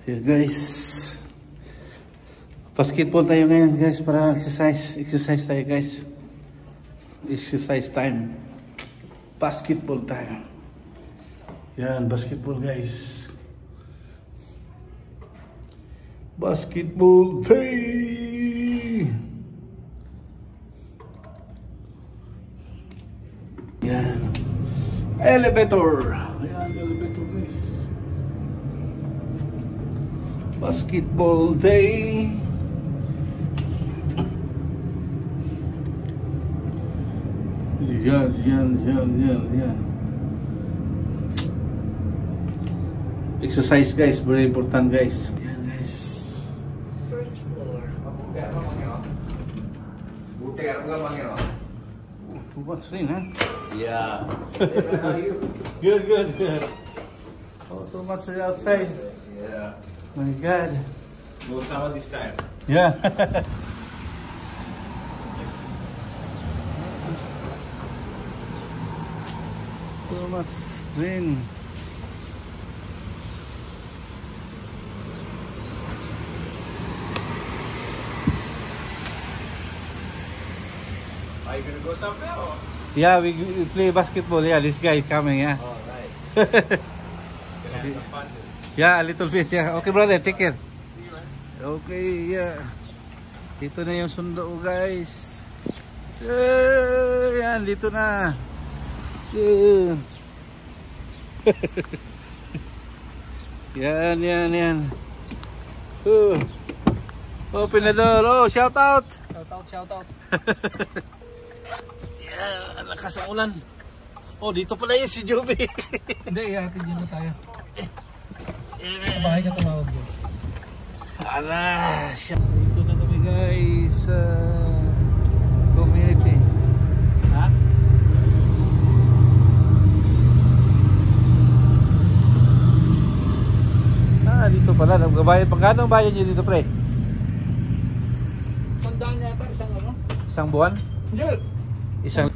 Yeah, guys. Basketball tayo ngayon guys para exercise tayo guys. Exercise time. Basketball tayo. Yan, basketball guys. Basketball day. Yan. Elevator. Yan, elevator guys. Basketball day. Yan. Exercise guys, very important guys. Yan guys. First floor. Buti ka naman mangin, Too much rin, ha? Yeah. How are you? Good. Oh, too much rin outside. Yeah. My God. No summer this time. Yeah. Too much rain. Are you gonna go somewhere or? Yeah, we play basketball. Yeah, this guy is coming. Yeah. Oh, right. Gonna have some fun. Yeah, a little bit. Yeah. Okay, brother. Take care. See you, man. Okay, yeah. Dito na yung sundo, guys. Yan, dito na. Yan. Open the door. Oh, shout out. Shout out. Yan, lakas ang ulan. Oh, dito pala yun si Joby. Hindi, ihatid yun na tayo. Sa bahay ka tumawag yun. Ala, dito na kami guys sa community. Ha? Dito pala. Nagbabayad. Pagkano ang bayan nyo dito, pre? Tandaan yata isang ano? Isang buwan? Hindi. Isang...